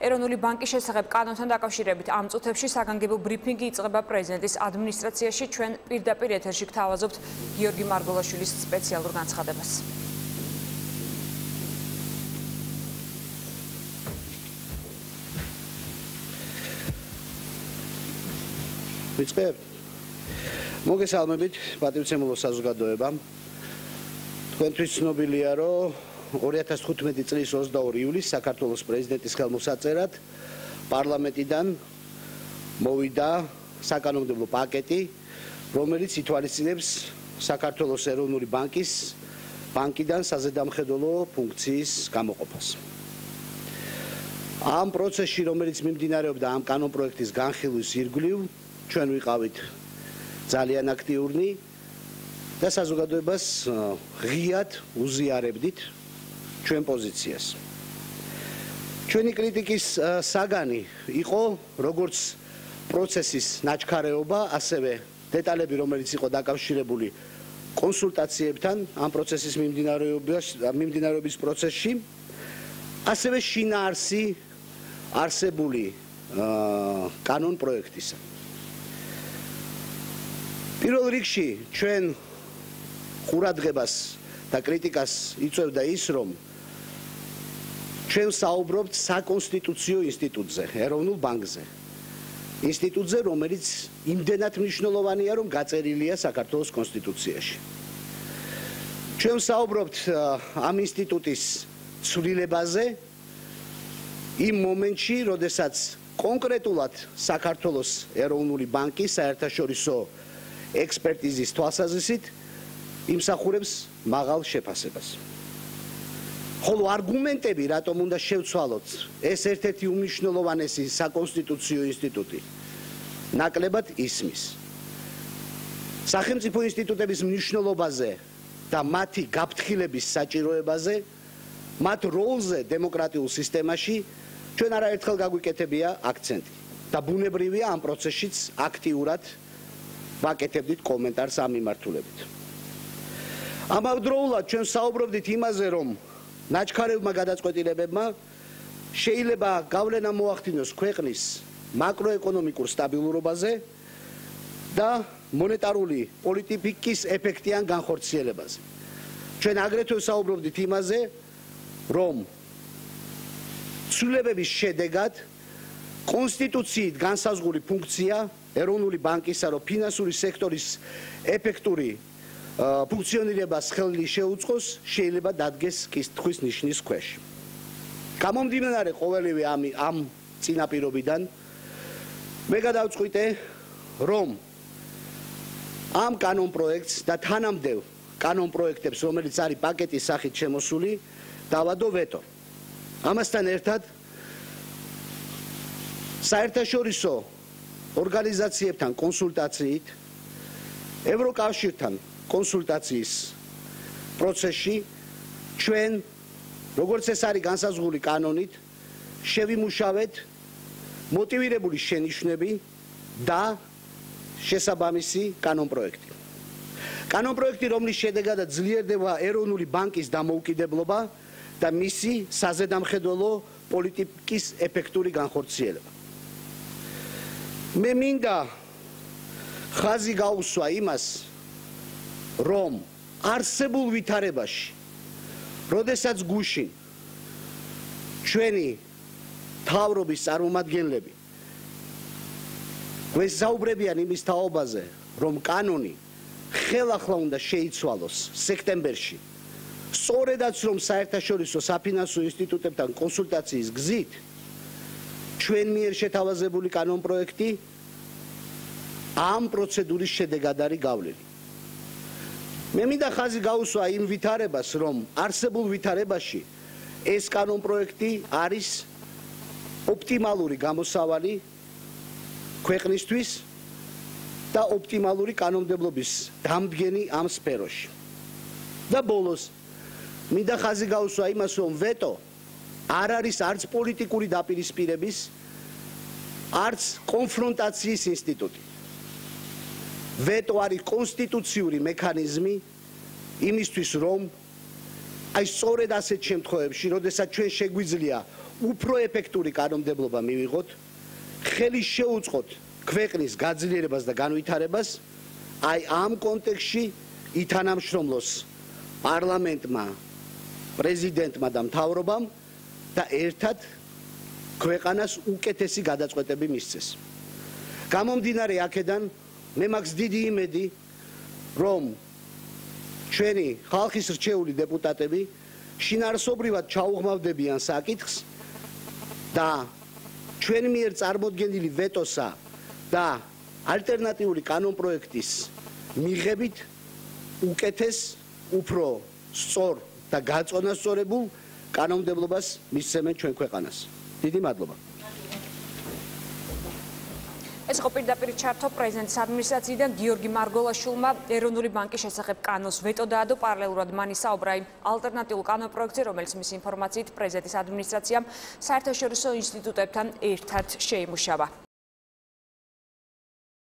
ეროვნული ბანკის შესახებ კანონთან დაკავშირებით ამ წუთებში საგანგებო ბრიფინგი იწყება პრეზიდენტის ადმინისტრაციაში. ჩვენ პირდაპირ ეთერში გთავაზობთ გიორგი მარგოლაშვილის სპეციალურ განცხადებას. ვიწყებ. მოგესალმებით, პატივცემულო საზოგადოება. თქვენთვის ცნობილია, რომ 2015 წლის 22 ივლისს საქართველოს პრეზიდენტის ხელმოსაწერად პარლამენტიდან მოვიდა საკანონმდებლო პაკეტი, რომელიც ითვალისწინებს საქართველოს ეროვნული ბანკიდან საზედამხედველო ფუნქციის გამოყოფას. ამ პროცესში, რომელიც მიმდინარეობდა ამ კანონპროექტის განხილვის ირგვლივ, ჩვენ ვიყავით ძალიან აქტიურნი და საზოგადოებას ღიად უზიარებდით ჩვენ პოზიციას. ჩვენი კრიტიკის საგანი იყო როგორც პროცესის ნაჩქარეობა, ასევე დეტალები, რომელიც იყო დაკავშირებული კონსულტაციებთან ამ პროცესის მიმდინარეობის პროცესში, ასევე შინაარსი არსებული კანონპროექტისა. პირველ რიგში ჩვენ ყურადღებას და კრიტიკას იწვევდა ის, რომ ჩვენ საუბრობთ საკონსტიტუციო ინსტიტუტზე, ეროვნულ ბანკზე. ინსტიტუტზე, რომელიც იმდენად მნიშვნელოვანია, რომ გაწერილია საქართველოს კონსტიტუციაში. ჩვენ საუბრობთ ამ ინსტიტუტის ცვლილებაზე იმ მომენტში, როდესაც კონკრეტულად საქართველოს ეროვნული ბანკი საერთაშორისო ექსპერტიზის თვალსაზრისით იმსახურებს მაღალ შეფასებას. ხოლო არგუმენტები, რატომ უნდა შევცვალოთ ეს ერთ-ერთი უმნიშვნელოვანესი საკონსტიტუციო ინსტიტუტი, ნაკლებად ისმის. სახელმწიფო ინსტიტუტების მნიშვნელობაზე და მათი გაფრთხილების საჭიროებაზე, მათ როლზე დემოკრატიულ სისტემაში ჩვენ არაერთხელ გაგვიკეთებია აქცენტი და ბუნებრივია ამ პროცესშიც აქტიურად ვაკეთებდით კომენტარს ამ მიმართულებით. ამავდროულად ჩვენ საუბრობდით იმაზე, რომ ნაჩქარევმა გადაწყვეტილებებმა შეიძლება გავლენა მოახდინოს ქვეყნის მაკროეკონომიკურ სტაბილურობაზე და მონეტარული პოლიტიკის ეფექტიან განხორციელებაზე. ჩვენ აგრეთვე საუბრობდით იმაზე, რომ ცვლილებების შედეგად კონსტიტუციით განსაზღვრული ფუნქცია ეროვნული ბანკისა, რომ ფინანსური სექტორის ეფექტური ფუნქციონირებას ხელი შეუწყოს, შეიძლება დადგეს კითხვის ნიშნის ქვეშ. გამომდინარე ყოველივე ამ წინაპირობიდან, მე გადავწყვიტე, რომ ამ კანონპროექტს და თანამდებობ კანონპროექტებს, რომელიც არის პაკეტის სახით შემოსული, დავადო ვეტო. ამასთან ერთად საერთაშორისო ორგანიზაციებთან კონსულტაციით, ევროკავშირთან კონსულტაციის პროცესში ჩვენ, როგორც ეს არის განსაზღვრული კანონით, შევიმუშავეთ მოტივირებული შენიშვნები და შესაბამისი კანონპროექტი. კანონპროექტი, რომლის შედეგადაც ძლიერდება ეროვნული ბანკის დამოუკიდებლობა და მისი საზედამხედველო პოლიტიკის ეფექტური განხორციელება. მე მინდა ხაზი გაუსვა იმას, რომ არსებულ ვითარებაში, როდესაც გუშინ ჩვენი მთავრობის წარმომადგენლები გვესაუბრებიან იმის თაობაზე, რომ კანონი ხელახლა უნდა შეიცვალოს სექტემბერში, სწორედაც რომ საერთაშორისო საფინანსო ინსტიტუტებთან კონსულტაციის გზით ჩვენ მიერ შეთავაზებული კანონპროექტი ამ პროცედურის შედეგად არის გავლილი. მე მინდა ხაზი გაუსვა იმ ვითარებას, რომ არსებულ ვითარებაში ეს კანონპროექტი არის ოპტიმალური გამოსავალი ქვეყნისთვის და ოპტიმალური კანონმდებლობის დამდგენი ამ სფეროში. და ბოლოს მინდა ხაზი გაუსვა იმას, რომ ვეტო არ არის არც პოლიტიკური დაპირისპირების, არც კონფრონტაციის ინსტიტუტი. ვეტო არის კონსტიტუციური მექანიზმი იმისთვის, რომ აი სწორედ ასეთ შემთხვევებში, როდესაც ჩვენ შეგვიძლია უფრო ეფექტური კანონმდებლობა მივიღოთ, ხელი შეუწყოთ ქვეყნის გაძლიერებას და განვითარებას, აი ამ კონტექსტში ითანამშრომლოს პარლამენტმა, პრეზიდენტმა და მთავრობამ და ერთად ქვეყანას უკეთესი გადაწყვეტები მისცეს. გამომდინარე აქედან, მე მაქვს დიდი იმედი, რომ ჩვენი ხალხის რჩეული დეპუტატები შინაარსობრივად ჩაუღმავდებიან საკითხს და ჩვენ მიერ წარმოდგენილი ვეტოსა და ალტერნატიული კანონპროექტის მიღებით უკეთეს, უფრო სწორ და გაწონასწორებულ კანონმდებლობას მისცემენ ჩვენ ქვეყანას. დიდი მადლობა. ეს იყო პირდაპირ ჩართო პრეზიდენტის ადმინისტრაციიდან გიორგი მარგოლაშვილმა ეროვნული ბანკის შესახებ კანონს ვეტო დაადო. პარალელურად მან ისაუბრა იმ ალტერნატიულ კანონპროექტზე, რომელიც მის ინფორმაციით პრეზიდენტის ადმინისტრაციამ საერთაშორისო ინსტიტუტებთან ერთად შეიმუშავა.